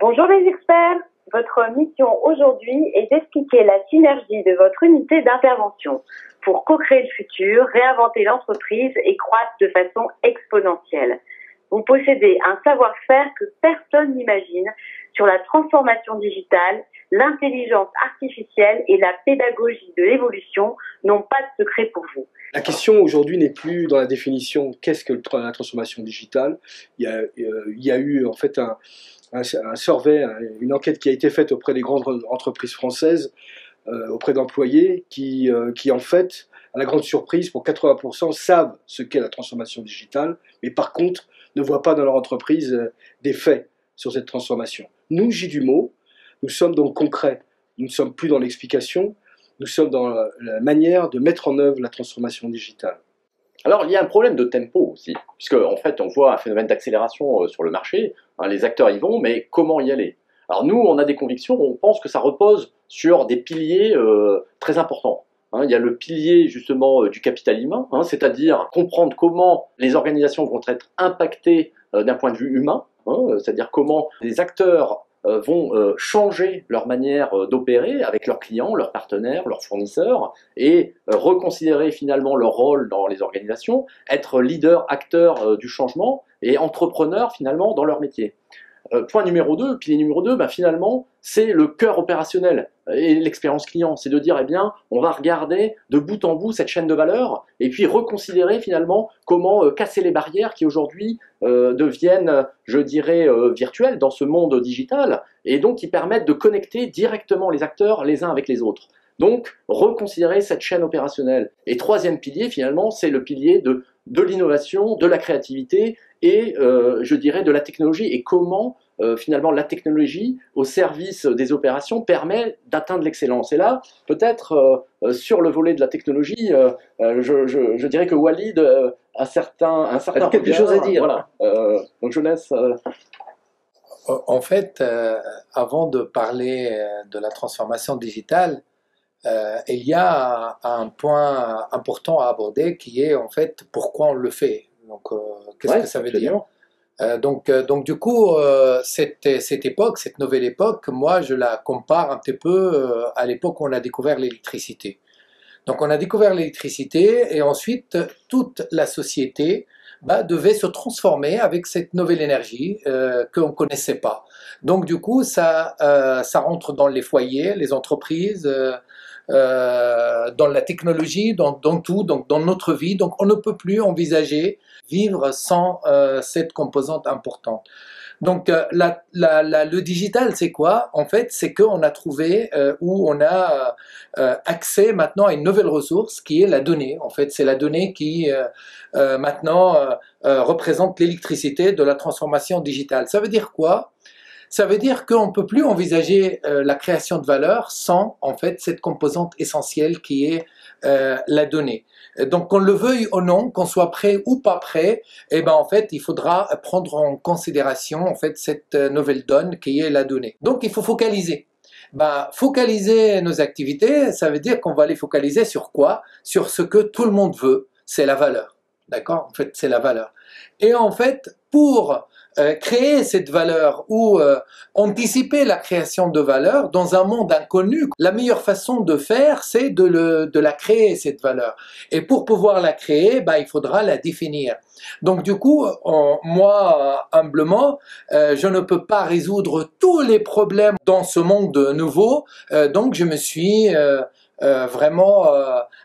Bonjour les experts, votre mission aujourd'hui est d'expliquer la synergie de votre unité d'intervention pour co-créer le futur, réinventer l'entreprise et croître de façon exponentielle. Vous possédez un savoir-faire que personne n'imagine sur la transformation digitale, l'intelligence artificielle et la pédagogie de l'évolution n'ont pas de secret pour vous. La question aujourd'hui n'est plus dans la définition qu'est-ce que la transformation digitale. Il y a eu en fait un survey, une enquête qui a été faite auprès des grandes entreprises françaises, auprès d'employés qui en fait, à la grande surprise, pour 80%, savent ce qu'est la transformation digitale, mais par contre ne voient pas dans leur entreprise des faits sur cette transformation. Nous, J-du-mot, nous sommes donc concrets, nous ne sommes plus dans l'explication, nous sommes dans la manière de mettre en œuvre la transformation digitale. Alors, il y a un problème de tempo aussi, puisque en fait, on voit un phénomène d'accélération sur le marché, les acteurs y vont, mais comment y aller? Alors nous, on a des convictions, on pense que ça repose sur des piliers très importants. Il y a le pilier justement du capital humain, c'est-à-dire comprendre comment les organisations vont être impactées d'un point de vue humain, c'est-à-dire comment les acteurs vont changer leur manière d'opérer avec leurs clients, leurs partenaires, leurs fournisseurs et reconsidérer finalement leur rôle dans les organisations, être leader, acteur du changement et entrepreneur finalement dans leur métier. Point numéro 2, pilier numéro 2, finalement, c'est le cœur opérationnel et l'expérience client. C'est de dire, eh bien, on va regarder de bout en bout cette chaîne de valeur et puis reconsidérer finalement comment casser les barrières qui aujourd'hui deviennent, je dirais, virtuelles dans ce monde digital et donc qui permettent de connecter directement les acteurs les uns avec les autres. Donc, reconsidérer cette chaîne opérationnelle. Et troisième pilier, finalement, c'est le pilier de l'innovation, de la créativité et, je dirais, de la technologie et comment, finalement, la technologie au service des opérations permet d'atteindre l'excellence. Et là, peut-être, sur le volet de la technologie, je dirais que Walid a un certain quelque chose à dire. Voilà. Donc, je laisse... En fait, avant de parler de la transformation digitale, il y a un point important à aborder qui est en fait pourquoi on le fait. Donc, qu'est-ce que ça veut dire? Donc du coup, cette époque, cette nouvelle époque, moi je la compare un petit peu à l'époque où on a découvert l'électricité. Donc on a découvert l'électricité et ensuite toute la société devait se transformer avec cette nouvelle énergie qu'on ne connaissait pas. Donc du coup, ça rentre dans les foyers, les entreprises, dans la technologie, dans tout, donc dans notre vie. Donc on ne peut plus envisager vivre sans cette composante importante. Donc le digital, c'est quoi? En fait, c'est qu'on a trouvé où on a accès maintenant à une nouvelle ressource qui est la donnée. En fait, c'est la donnée qui maintenant représente l'électricité de la transformation digitale. Ça veut dire quoi? Ça veut dire qu'on ne peut plus envisager la création de valeur sans en fait cette composante essentielle qui est la donnée. Donc qu'on le veuille ou non, qu'on soit prêt ou pas prêt, en fait il faudra prendre en considération en fait cette nouvelle donne qui est la donnée. Donc il faut focaliser. Focaliser nos activités, ça veut dire qu'on va les focaliser sur quoi? Sur ce que tout le monde veut, c'est la valeur. D'accord? En fait, c'est la valeur. Et en fait, pour créer cette valeur ou anticiper la création de valeur dans un monde inconnu, la meilleure façon de faire, c'est de la créer, cette valeur. Et pour pouvoir la créer, il faudra la définir. Donc du coup, moi, humblement, je ne peux pas résoudre tous les problèmes dans ce monde nouveau, donc je me suis vraiment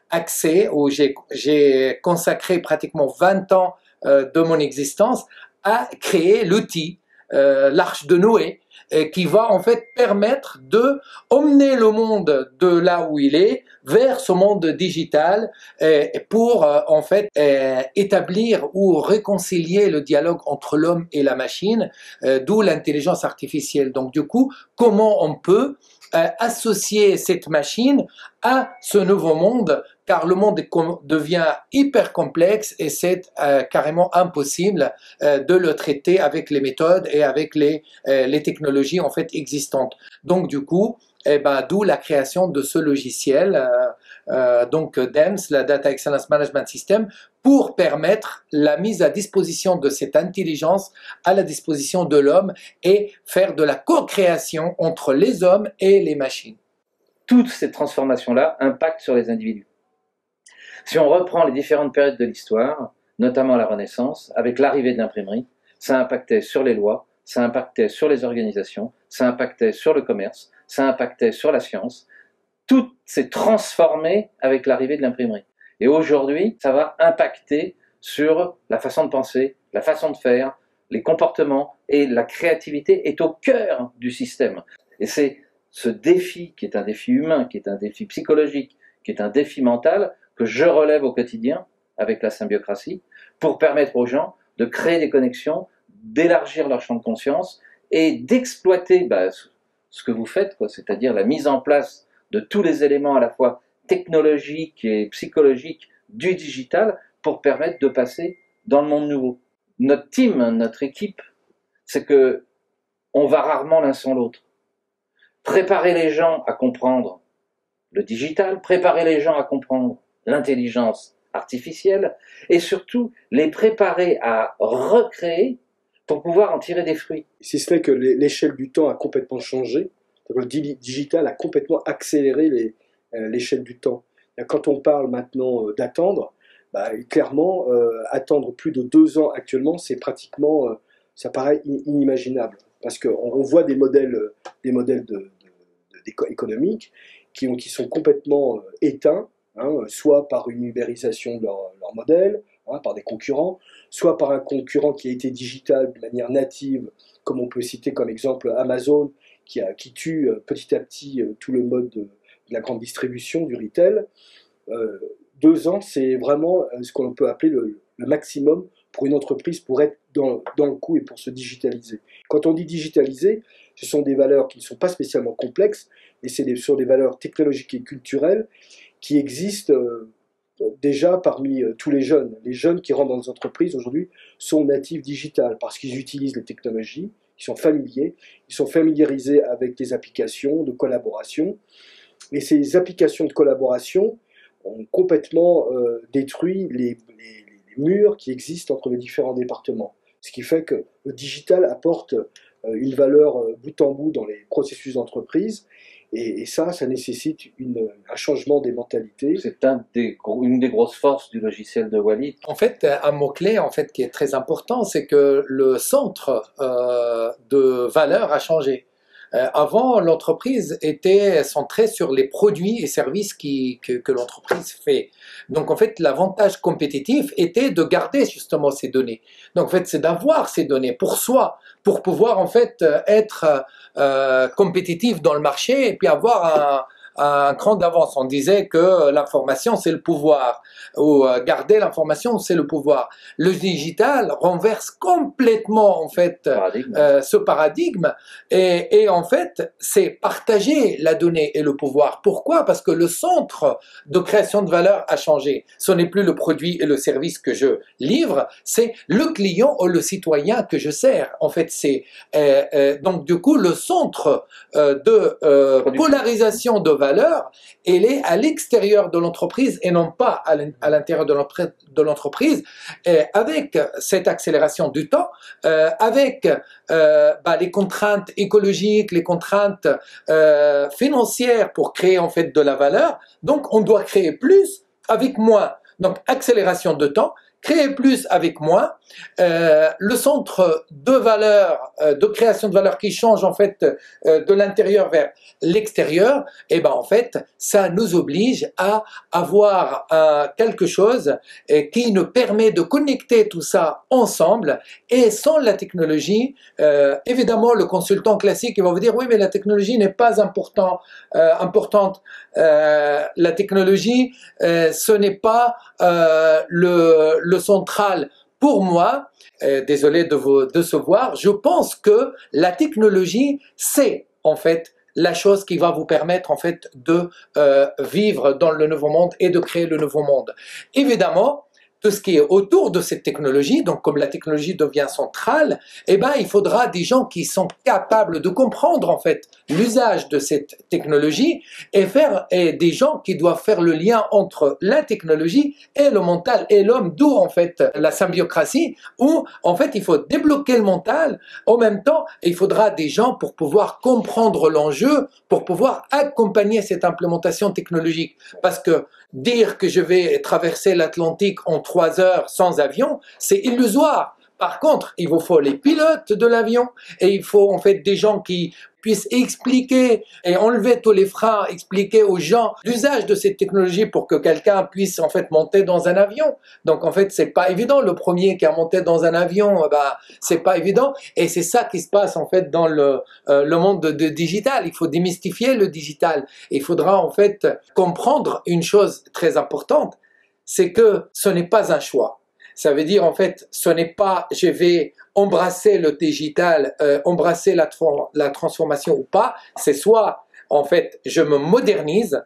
axé, où j'ai consacré pratiquement 20 ans de mon existence à créer l'outil, l'Arche de Noé, qui va en fait permettre de emmener le monde de là où il est vers ce monde digital pour en fait établir ou réconcilier le dialogue entre l'homme et la machine, d'où l'intelligence artificielle. Donc du coup, comment on peut associer cette machine à ce nouveau monde, car le monde devient hyper complexe et c'est carrément impossible de le traiter avec les méthodes et avec les technologies technologies en fait existantes. Donc du coup, d'où la création de ce logiciel, donc DEMS, la Data Excellence Management System, pour permettre la mise à disposition de cette intelligence à la disposition de l'homme et faire de la co-création entre les hommes et les machines. Toutes ces transformations-là impactent sur les individus. Si on reprend les différentes périodes de l'histoire, notamment la Renaissance, avec l'arrivée de l'imprimerie, ça impactait sur les lois, ça impactait sur les organisations, ça impactait sur le commerce, ça impactait sur la science. Tout s'est transformé avec l'arrivée de l'imprimerie. Et aujourd'hui, ça va impacter sur la façon de penser, la façon de faire, les comportements, et la créativité est au cœur du système. Et c'est ce défi, qui est un défi humain, qui est un défi psychologique, qui est un défi mental, que je relève au quotidien avec la symbiocratie, pour permettre aux gens de créer des connexions, d'élargir leur champ de conscience et d'exploiter ce que vous faites, c'est-à-dire la mise en place de tous les éléments à la fois technologiques et psychologiques du digital pour permettre de passer dans le monde nouveau. Notre team, notre équipe, c'est que on va rarement l'un sans l'autre. Préparer les gens à comprendre le digital, préparer les gens à comprendre l'intelligence artificielle et surtout les préparer à recréer pour pouvoir en tirer des fruits. Si ce n'est que l'échelle du temps a complètement changé, le digital a complètement accéléré l'échelle du temps. Quand on parle maintenant d'attendre, clairement, attendre plus de 2 ans actuellement, c'est pratiquement, ça paraît inimaginable. Parce qu'on voit des modèles économiques qui sont complètement éteints, soit par une ubérisation de leur modèle, par des concurrents, soit par un concurrent qui a été digital de manière native, comme on peut citer comme exemple Amazon, qui tue petit à petit tout le mode de la grande distribution, du retail. 2 ans, c'est vraiment ce qu'on peut appeler le maximum pour une entreprise pour être dans le coup et pour se digitaliser. Quand on dit digitaliser, ce sont des valeurs qui ne sont pas spécialement complexes, mais ce sont des valeurs technologiques et culturelles qui existent déjà parmi tous les jeunes. Les jeunes qui rentrent dans les entreprises aujourd'hui sont natifs digitales parce qu'ils utilisent les technologies, ils sont familiarisés avec des applications de collaboration. Et ces applications de collaboration ont complètement détruit les murs qui existent entre les différents départements. Ce qui fait que le digital apporte une valeur bout en bout dans les processus d'entreprise. Et ça nécessite un changement des mentalités. C'est une des grosses forces du logiciel de Walid. En fait, un mot-clé qui est très important, c'est que le centre de valeur a changé. Avant, l'entreprise était centrée sur les produits et services que l'entreprise fait. Donc, en fait, l'avantage compétitif était de garder justement ces données. Donc, en fait, c'est d'avoir ces données pour soi, pour pouvoir, en fait, être compétitif dans le marché et puis avoir un cran d'avance. On disait que l'information, c'est le pouvoir, ou garder l'information, c'est le pouvoir. Le digital renverse complètement, en fait, ce paradigme, et en fait, c'est partager la donnée et le pouvoir. Pourquoi? Parce que le centre de création de valeur a changé. Ce n'est plus le produit et le service que je livre, c'est le client ou le citoyen que je sers. En fait, c'est donc du coup le centre de polarisation de valeur, elle est à l'extérieur de l'entreprise et non pas à l'intérieur de l'entreprise. Avec cette accélération du temps, avec les contraintes écologiques, les contraintes financières pour créer en fait de la valeur, donc on doit créer plus avec moins. Donc accélération de temps, créer plus avec moins, le centre de valeur, de création de valeur qui change en fait de l'intérieur vers l'extérieur, et en fait ça nous oblige à avoir quelque chose qui nous permet de connecter tout ça ensemble. Et sans la technologie, évidemment le consultant classique il va vous dire oui mais la technologie n'est pas importante, la technologie ce n'est pas le central. Pour moi, désolé de vous décevoir, je pense que la technologie, c'est en fait la chose qui va vous permettre en fait de vivre dans le nouveau monde et de créer le nouveau monde. Évidemment, tout ce qui est autour de cette technologie. Donc, comme la technologie devient centrale, eh ben, il faudra des gens qui sont capables de comprendre, en fait, l'usage de cette technologie et des gens qui doivent faire le lien entre la technologie et le mental et l'homme, d'où, en fait, la symbiocratie, où, en fait, il faut débloquer le mental. En même temps, il faudra des gens pour pouvoir comprendre l'enjeu, pour pouvoir accompagner cette implémentation technologique. Parce que dire que je vais traverser l'Atlantique en 3 heures sans avion, c'est illusoire. Par contre, il vous faut les pilotes de l'avion et il faut en fait des gens qui puissent expliquer et enlever tous les freins, expliquer aux gens l'usage de cette technologie pour que quelqu'un puisse en fait monter dans un avion. Donc en fait, c'est pas évident. Le premier qui a monté dans un avion, c'est pas évident. Et c'est ça qui se passe en fait dans le monde de digital. Il faut démystifier le digital. Il faudra en fait comprendre une chose très importante, c'est que ce n'est pas un choix. Ça veut dire, en fait, ce n'est pas je vais embrasser le digital, embrasser la transformation ou pas. C'est soit, en fait, je me modernise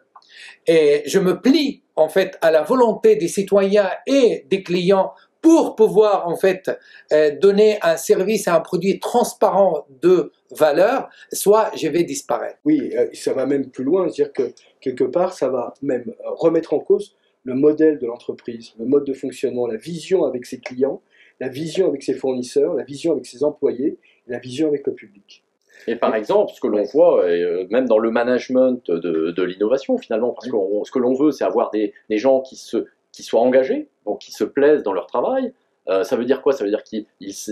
et je me plie, en fait, à la volonté des citoyens et des clients pour pouvoir, en fait, donner un service et un produit transparent de valeur, soit je vais disparaître. Oui, ça va même plus loin, c'est-à-dire que quelque part, ça va même remettre en cause le modèle de l'entreprise, le mode de fonctionnement, la vision avec ses clients, la vision avec ses fournisseurs, la vision avec ses employés, la vision avec le public. Et par exemple, ce que l'on voit, même dans le management de l'innovation finalement, parce que ce que l'on veut, c'est avoir des gens qui soient engagés, donc qui se plaisent dans leur travail. Ça veut dire quoi? Ça veut dire qu'ils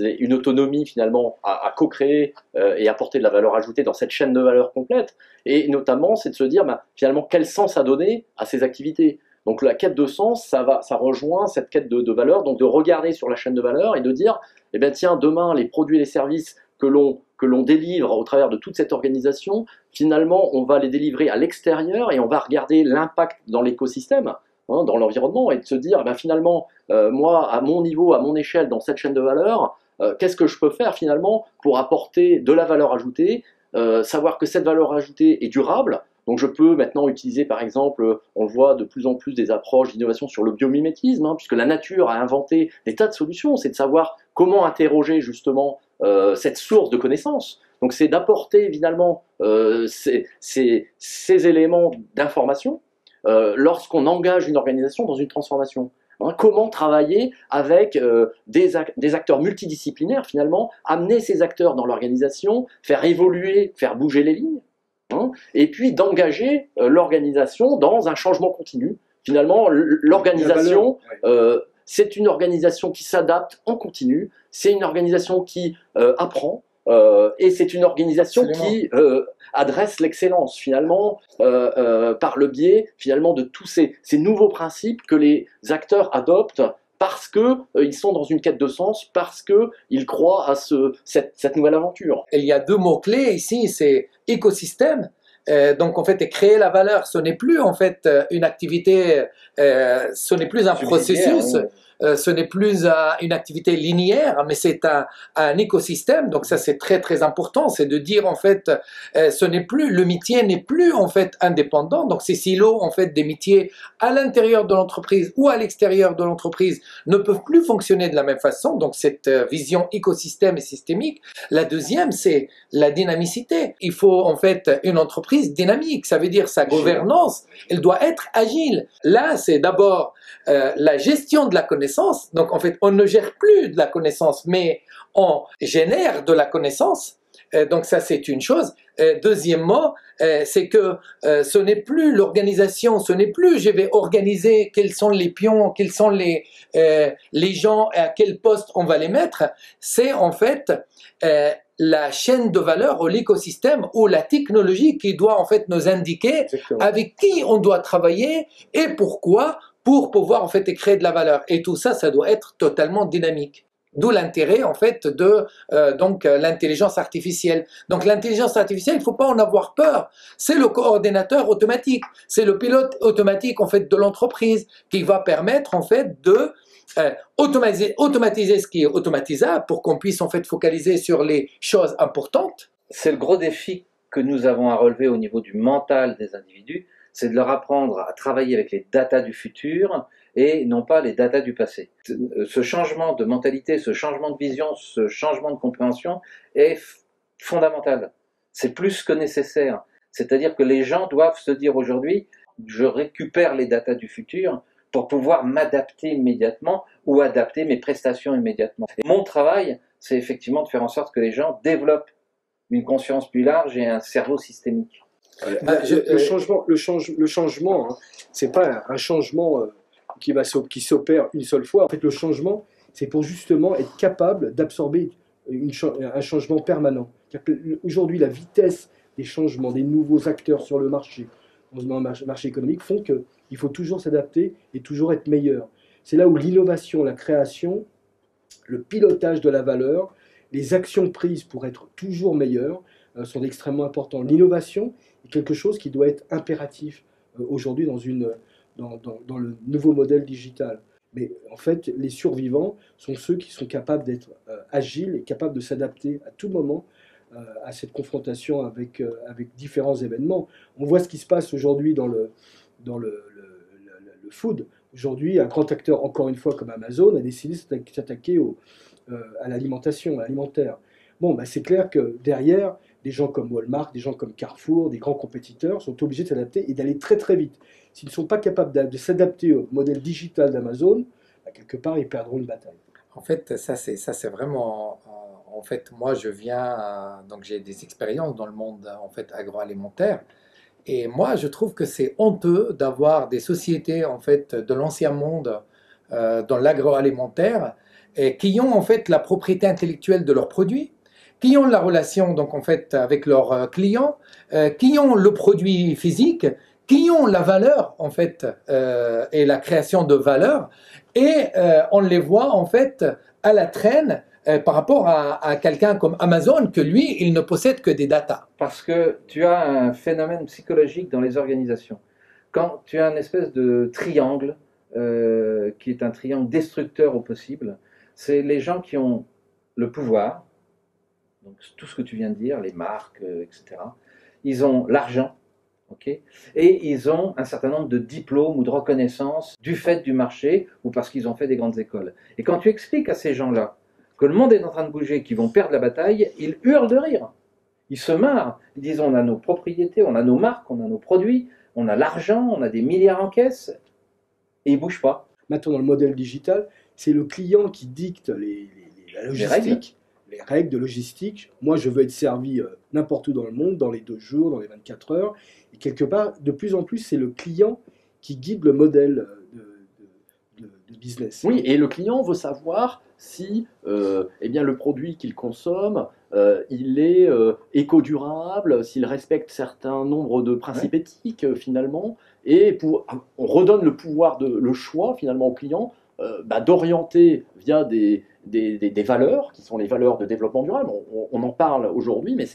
aient une autonomie finalement à co-créer et apporter de la valeur ajoutée dans cette chaîne de valeur complète. Et notamment, c'est de se dire finalement quel sens à donner à ces activités. Donc la quête de sens, ça rejoint cette quête de valeur, donc de regarder sur la chaîne de valeur et de dire, eh bien tiens, demain, les produits et les services que l'on délivre au travers de toute cette organisation, finalement, on va les délivrer à l'extérieur et on va regarder l'impact dans l'écosystème, dans l'environnement, et de se dire, finalement, moi, à mon niveau, à mon échelle, dans cette chaîne de valeur, qu'est-ce que je peux faire finalement pour apporter de la valeur ajoutée, savoir que cette valeur ajoutée est durable. Donc je peux maintenant utiliser par exemple, on le voit de plus en plus des approches d'innovation sur le biomimétisme, puisque la nature a inventé des tas de solutions, c'est de savoir comment interroger justement cette source de connaissances. Donc c'est d'apporter finalement ces éléments d'information lorsqu'on engage une organisation dans une transformation. Comment travailler avec des acteurs multidisciplinaires finalement, amener ces acteurs dans l'organisation, faire évoluer, faire bouger les lignes. Et puis d'engager l'organisation dans un changement continu. Finalement, l'organisation, c'est une organisation qui s'adapte en continu, c'est une organisation qui apprend, et c'est une organisation qui adresse l'excellence, finalement, par le biais, finalement, de tous ces nouveaux principes que les acteurs adoptent parce qu'ils sont dans une quête de sens, parce qu'ils croient à cette nouvelle aventure. Il y a 2 mots-clés ici, c'est écosystème. Donc en fait, créer la valeur, ce n'est plus en fait une activité, ce n'est plus un processus, ce n'est plus une activité linéaire, mais c'est un écosystème. Donc ça, c'est très très important, c'est de dire en fait, ce n'est plus, le métier n'est plus en fait indépendant. Donc ces silos en fait des métiers à l'intérieur de l'entreprise ou à l'extérieur de l'entreprise ne peuvent plus fonctionner de la même façon. Donc cette vision écosystème et systémique. La deuxième, c'est la dynamicité. Il faut en fait une entreprise dynamique. Ça veut dire sa gouvernance, elle doit être agile. Là, c'est d'abord la gestion de la connaissance. Donc en fait, on ne gère plus de la connaissance, mais on génère de la connaissance. Donc ça, c'est une chose. Deuxièmement, c'est que ce n'est plus l'organisation, ce n'est plus je vais organiser quels sont les pions, quels sont les gens et à quel poste on va les mettre. C'est en fait la chaîne de valeur ou l'écosystème ou la technologie qui doit en fait nous indiquer avec qui on doit travailler et pourquoi, pour pouvoir en fait créer de la valeur. Et tout ça, ça doit être totalement dynamique. D'où l'intérêt en fait de l'intelligence artificielle. Donc l'intelligence artificielle, il ne faut pas en avoir peur. C'est le coordinateur automatique, c'est le pilote automatique en fait de l'entreprise qui va permettre en fait de automatiser ce qui est automatisable pour qu'on puisse en fait focaliser sur les choses importantes. C'est le gros défi que nous avons à relever au niveau du mental des individus, c'est de leur apprendre à travailler avec les datas du futur et non pas les datas du passé. Ce changement de mentalité, ce changement de vision, ce changement de compréhension est fondamental. C'est plus que nécessaire. C'est-à-dire que les gens doivent se dire aujourd'hui, je récupère les datas du futur pour pouvoir m'adapter immédiatement ou adapter mes prestations immédiatement. Et mon travail, c'est effectivement de faire en sorte que les gens développent une conscience plus large et un cerveau systémique. Le changement, hein, c'est pas un changement qui s'opère une seule fois. En fait, le changement, c'est pour justement être capable d'absorber un changement permanent. Aujourd'hui, la vitesse des changements, des nouveaux acteurs sur le marché, dans le marché économique, font qu'il faut toujours s'adapter et toujours être meilleur. C'est là où l'innovation, la création, le pilotage de la valeur, les actions prises pour être toujours meilleur sont extrêmement importants. L'innovation est quelque chose qui doit être impératif aujourd'hui dans le nouveau modèle digital. Mais en fait, les survivants sont ceux qui sont capables d'être agiles et capables de s'adapter à tout moment à cette confrontation avec différents événements. On voit ce qui se passe aujourd'hui dans le food. Aujourd'hui, un grand acteur, encore une fois, comme Amazon, a décidé de s'attaquer à l'alimentation, à l'alimentaire. Bon, bah, c'est clair que derrière, des gens comme Walmart, des gens comme Carrefour, des grands compétiteurs sont obligés de s'adapter et d'aller très très vite. S'ils ne sont pas capables de s'adapter au modèle digital d'Amazon, bah, quelque part, ils perdront une bataille. En fait, ça c'est vraiment. En fait, moi, je viens. Donc, j'ai des expériences dans le monde en fait agroalimentaire. Et moi, je trouve que c'est honteux d'avoir des sociétés en fait de l'ancien monde dans l'agroalimentaire et qui ont en fait la propriété intellectuelle de leurs produits, qui ont la relation donc en fait avec leurs clients, qui ont le produit physique, qui ont la valeur en fait et la création de valeur, et on les voit en fait à la traîne par rapport à quelqu'un comme Amazon, que lui, il ne possède que des datas. Parce que tu as un phénomène psychologique dans les organisations. Quand tu as une espèce de triangle, qui est un triangle destructeur au possible, c'est les gens qui ont le pouvoir, donc tout ce que tu viens de dire, les marques, etc. Ils ont l'argent, okay, et ils ont un certain nombre de diplômes ou de reconnaissances du fait du marché ou parce qu'ils ont fait des grandes écoles. Et quand tu expliques à ces gens-là que le monde est en train de bouger, qu'ils vont perdre la bataille, ils hurlent de rire. Ils se marrent. Ils disent on a nos propriétés, on a nos marques, on a nos produits, on a l'argent, on a des milliards en caisse, et ils ne bougent pas. Maintenant, dans le modèle digital, c'est le client qui dicte la logistique, les règles de logistique. Moi, je veux être servi n'importe où dans le monde, dans les 2 jours, dans les 24 heures. Et quelque part, de plus en plus, c'est le client qui guide le modèle de business. Oui, et le client veut savoir si eh bien, le produit qu'il consomme, il est éco-durable, s'il respecte certains nombres de principes éthiques finalement, et on redonne le pouvoir, le choix finalement au client d'orienter via des valeurs, qui sont les valeurs de développement durable. On en parle aujourd'hui, mais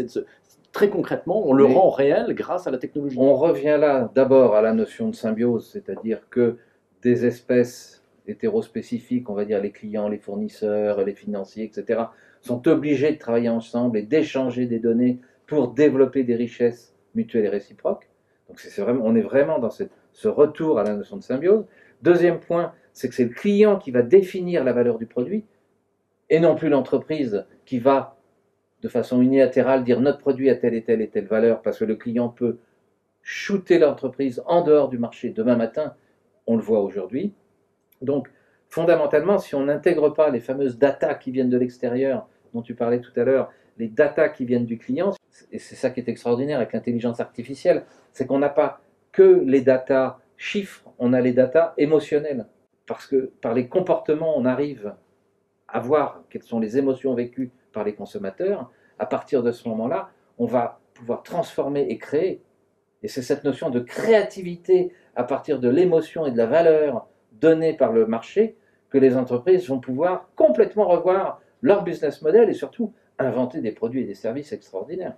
très concrètement, on le rend réel grâce à la technologie. On revient là d'abord à la notion de symbiose, c'est-à-dire que des espèces hétérospécifiques, on va dire les clients, les fournisseurs, les financiers, etc., sont obligés de travailler ensemble et d'échanger des données pour développer des richesses mutuelles et réciproques. Donc on est vraiment dans ce retour à la notion de symbiose. Deuxième point, c'est que c'est le client qui va définir la valeur du produit et non plus l'entreprise qui va, de façon unilatérale, dire notre produit a telle et telle et telle valeur, parce que le client peut shooter l'entreprise en dehors du marché demain matin, on le voit aujourd'hui. Donc, fondamentalement, si on n'intègre pas les fameuses datas qui viennent de l'extérieur, dont tu parlais tout à l'heure, les datas qui viennent du client, et c'est ça qui est extraordinaire avec l'intelligence artificielle, c'est qu'on n'a pas que les datas chiffres, on a les datas émotionnelles. Parce que par les comportements, on arrive à voir quelles sont les émotions vécues par les consommateurs. À partir de ce moment-là, on va pouvoir transformer et créer. Et c'est cette notion de créativité à partir de l'émotion et de la valeur donnée par le marché que les entreprises vont pouvoir complètement revoir leur business model et surtout inventer des produits et des services extraordinaires.